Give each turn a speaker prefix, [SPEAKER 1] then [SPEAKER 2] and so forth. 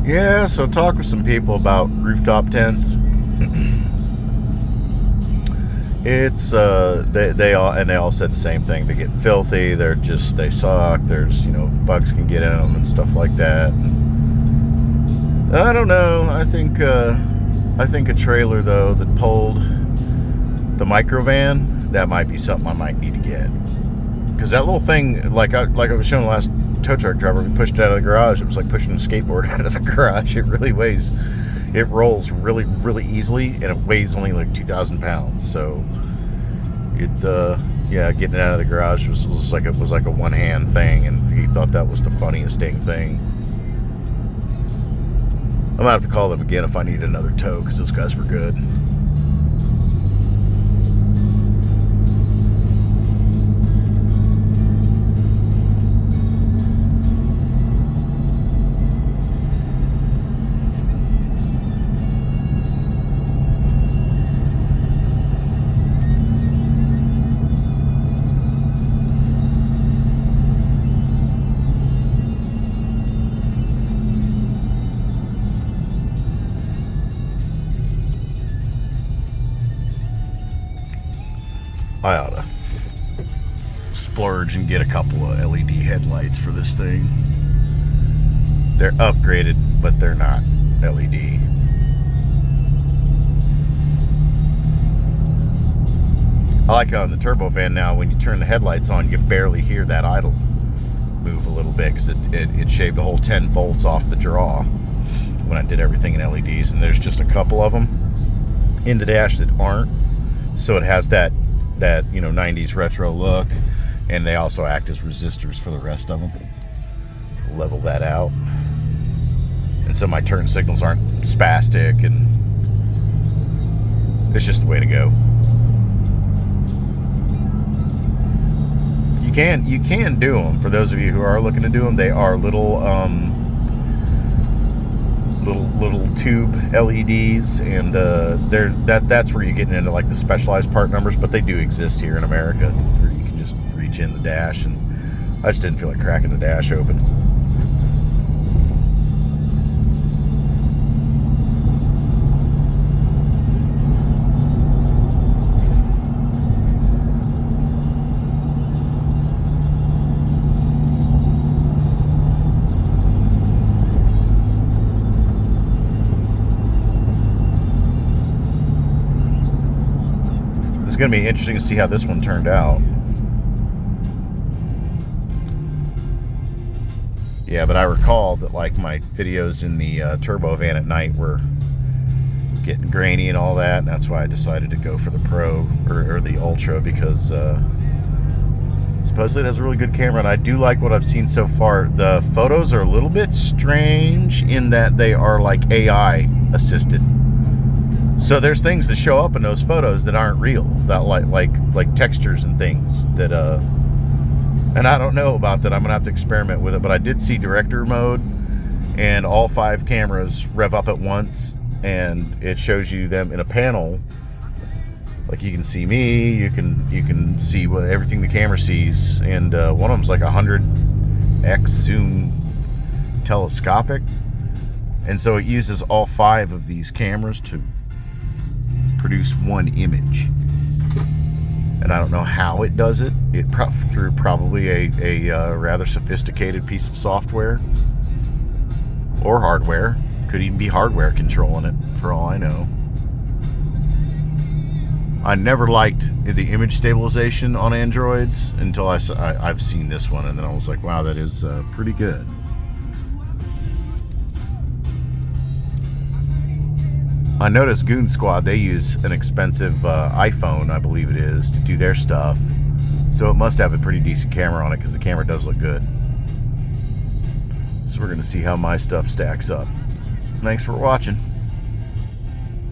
[SPEAKER 1] Yeah, so talk with some people about rooftop tents. It's they all said the same thing. They get filthy. They suck. There's bugs can get in them and stuff like that. And I don't know. I think a trailer though that pulled the microvan, that might be something I might need to get, because that little thing, like I was showing the last tow truck driver, we pushed it out of the garage. It was like pushing a skateboard out of the garage. It really weighs. It rolls really, really easily, and it weighs only like 2,000 pounds. So getting it out of the garage was like a one-hand thing, and he thought that was the funniest dang thing. I'm gonna have to call them again if I need another tow, because those guys were good. I ought to splurge and get a couple of LED headlights for this thing. They're upgraded, but they're not LED. I like how in the turbo van now, when you turn the headlights on, you barely hear that idle move a little bit, because it shaved the whole 10 volts off the draw when I did everything in LEDs, and there's just a couple of them in the dash that aren't, so it has that 90s retro look, and they also act as resistors for the rest of them. Level that out, and so my turn signals aren't spastic, and it's just the way to go. You can do them. For those of you who are looking to do them, they are little tube LEDs, and that's where you're getting into like the specialized part numbers, but they do exist here in America where you can just reach in the dash, and I just didn't feel like cracking the dash open. It's going to be interesting to see how this one turned out. Yeah, but I recall that like my videos in the turbo van at night were getting grainy and all that, and that's why I decided to go for the Pro or the Ultra, because supposedly it has a really good camera, and I do like what I've seen so far. The photos are a little bit strange in that they are like AI assisted. So there's things that show up in those photos that aren't real, that like textures and things that and I don't know about that. I'm gonna have to experiment with it, but I did see director mode, and all 5 cameras rev up at once, and it shows you them in a panel. Like you can see me, you can see everything the camera sees, and one of them's like 100x zoom telescopic, and so it uses all 5 of these cameras to produce one image. And I don't know how it does it. Through probably a rather sophisticated piece of software or hardware. Could even be hardware controlling it, for all I know. I never liked the image stabilization on Androids until I've seen this one, and then I was like, wow, that is pretty good. I noticed Goon Squad, they use an expensive iPhone, I believe it is, to do their stuff. So it must have a pretty decent camera on it, because the camera does look good. So we're going to see how my stuff stacks up. Thanks for watching.